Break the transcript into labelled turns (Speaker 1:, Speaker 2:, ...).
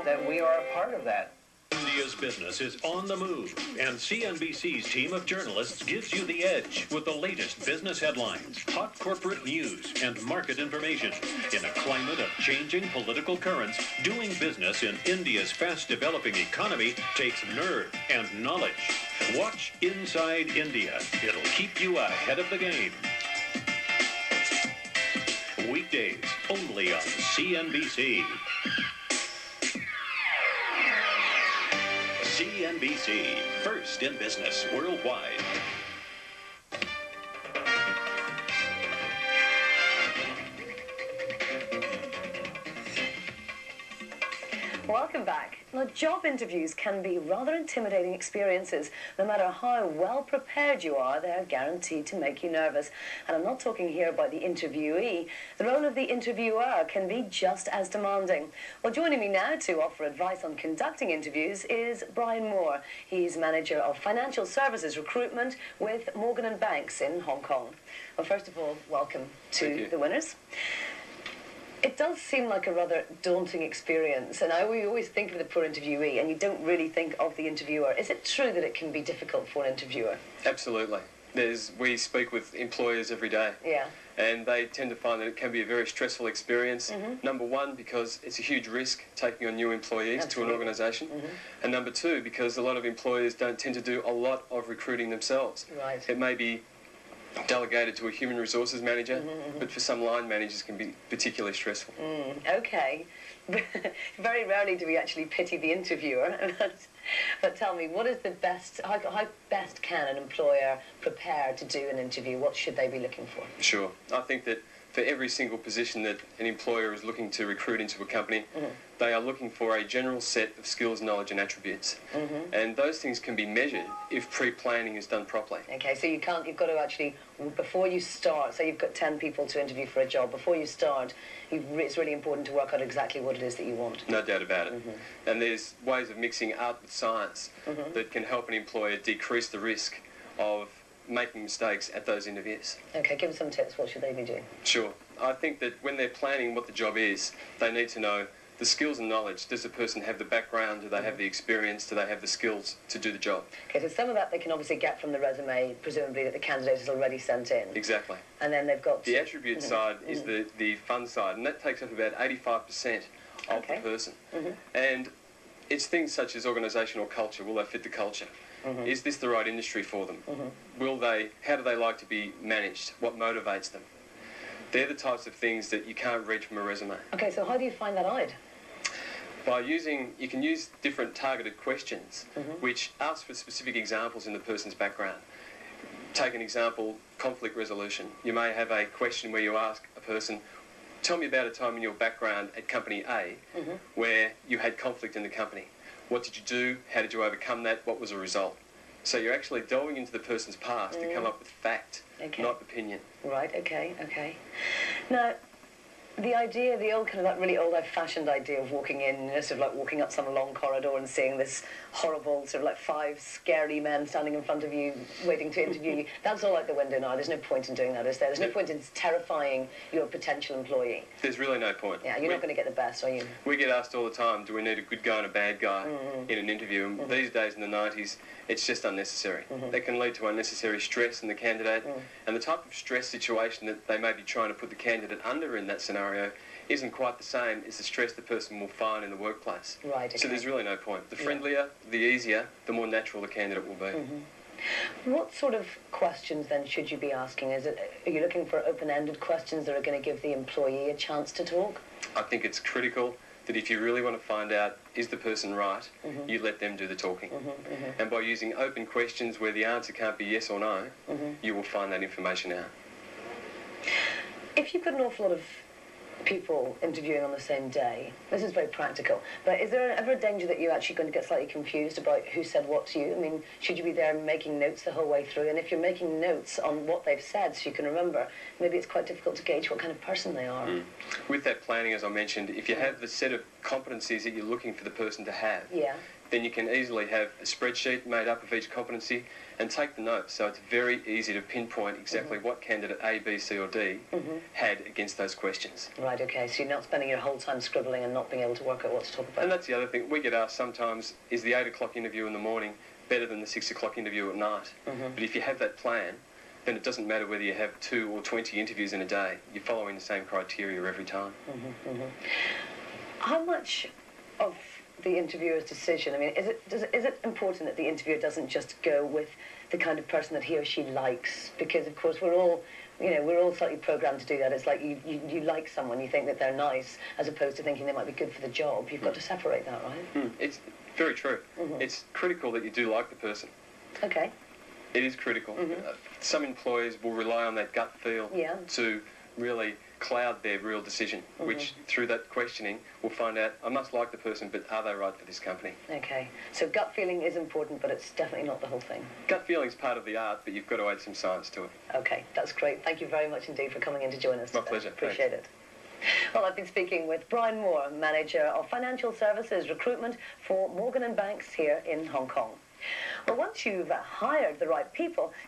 Speaker 1: that we are a part of that.
Speaker 2: India's business is on the move, and CNBC's team of journalists gives you the edge with the latest business headlines, hot corporate news, and market information. In a climate of changing political currents, doing business in India's fast-developing economy takes nerve and knowledge. Watch Inside India. It'll keep you ahead of the game. Weekdays, only on CNBC. CNBC, first in business worldwide.
Speaker 3: Welcome back. Now, job interviews can be rather intimidating experiences. No matter how well prepared you are, they're guaranteed to make you nervous. And I'm not talking here about the interviewee. The role of the interviewer can be just as demanding. Well, joining me now to offer advice on conducting interviews is Brian Moore. He's Manager of Financial Services Recruitment with Morgan & Banks in Hong Kong. Well, first of all, welcome to the winners. It does seem like a rather daunting experience, and we always think of the poor interviewee, and you don't really think of the interviewer. Is it true that it can be difficult for an interviewer?
Speaker 4: Absolutely. We speak with employers every day, and they tend to find that it can be a very stressful experience. Number one, because it's a huge risk taking on new employees to an organisation, and number two, because a lot of employers don't tend to do a lot of recruiting themselves.
Speaker 3: Right.
Speaker 4: It may be delegated to a human resources manager, but for some line managers can be particularly stressful.
Speaker 3: Okay. Very rarely do we actually pity the interviewer. But tell me, what is the best, how best can an employer prepare to do an interview? What should they be looking for?
Speaker 4: Sure. I think that for every single position that an employer is looking to recruit into a company, they are looking for a general set of skills, knowledge and attributes. And those things can be measured if pre-planning is done properly.
Speaker 3: Okay, so you've got to actually, before you start, say you've got 10 people to interview for a job, before you start, it's really important to work out exactly what it is that you want.
Speaker 4: No doubt about it. And there's ways of mixing art with science that can help an employer decrease the risk of making mistakes at those interviews.
Speaker 3: Okay, give us some tips. What should they be doing?
Speaker 4: Sure. I think that when they're planning what the job is, they need to know the skills and knowledge. Does the person have the background? Do they have the experience? Do they have the skills to do the job?
Speaker 3: Okay, so some of that they can obviously get from the resume, presumably, that the candidate has already sent in.
Speaker 4: Exactly.
Speaker 3: And then they've got...
Speaker 4: The attribute side is the fun side, and that takes up about 85% of the person. And it's things such as organisational culture. Will they fit the culture? Is this the right industry for them? How do they like to be managed? What motivates them? They're the types of things that you can't read from a resume. Okay,
Speaker 3: so how do you find that out?
Speaker 4: You can use different targeted questions, which ask for specific examples in the person's background. Take an example, conflict resolution. You may have a question where you ask a person, tell me about a time in your background at company A where you had conflict in the company. What did you do? How did you overcome that? What was the result? So you're actually delving into the person's past to come up with fact, not opinion.
Speaker 3: Right, okay. Now, the idea, the old kind of that really old old-fashioned idea of walking in, sort of like walking up some long corridor and seeing this horrible, sort of like 5 scary men standing in front of you waiting to interview you, that's all out the window now. There's no point in doing that, is there? There's no point in terrifying your potential employee.
Speaker 4: There's really no point.
Speaker 3: Yeah, you're not going to get the best, are you?
Speaker 4: We get asked all the time, do we need a good guy and a bad guy in an interview? And these days in the 90s, it's just unnecessary. That can lead to unnecessary stress in the candidate, and the type of stress situation that they may be trying to put the candidate under in that scenario isn't quite the same as the stress the person will find in the workplace.
Speaker 3: Right, okay.
Speaker 4: So there's really no point. The friendlier, the easier, the more natural the candidate will be.
Speaker 3: What sort of questions then should you be asking? Are you looking for open-ended questions that are going to give the employee a chance to talk?
Speaker 4: I think it's critical that if you really want to find out, is the person right, you let them do the talking. And by using open questions where the answer can't be yes or no, you will find that information out.
Speaker 3: If you've got an awful lot of people interviewing on the same day, this is very practical, but is there ever a danger that you're actually going to get slightly confused about who said what to you? I mean, should you be there making notes the whole way through? And if you're making notes on what they've said so you can remember, maybe it's quite difficult to gauge what kind of person they are.
Speaker 4: With that planning, as I mentioned, if you have the set of competencies that you're looking for the person to have,
Speaker 3: Yeah.
Speaker 4: then you can easily have a spreadsheet made up of each competency and take the notes. So it's very easy to pinpoint exactly what candidate A, B, C or D had against those questions.
Speaker 3: Right, okay, so you're not spending your whole time scribbling and not being able to work out what to talk about.
Speaker 4: And that's the other thing. We get asked sometimes, is the 8 o'clock interview in the morning better than the 6 o'clock interview at night? But if you have that plan, then it doesn't matter whether you have 2 or 20 interviews in a day. You're following the same criteria every time.
Speaker 3: How much of the interviewer's decision, I mean, is it important that the interviewer doesn't just go with the kind of person that he or she likes? Because, of course, we're all slightly programmed to do that. It's like you like someone, you think that they're nice, as opposed to thinking they might be good for the job. You've got to separate that, right?
Speaker 4: It's very true. It's critical that you do like the person.
Speaker 3: Okay.
Speaker 4: It is critical. Some employers will rely on that gut feel to really cloud their real decision, which through that questioning will find out, I must like the person, but are they right for this company?
Speaker 3: Okay, so gut feeling is important, but it's definitely not the whole thing.
Speaker 4: Gut feeling is part of the art, but you've got to add some science to it.
Speaker 3: Okay, that's great. Thank you very much indeed for coming in to join us.
Speaker 4: My pleasure.
Speaker 3: Appreciate it. Well, I've been speaking with Brian Moore, Manager of Financial Services Recruitment for Morgan & Banks here in Hong Kong. Well, once you've hired the right people,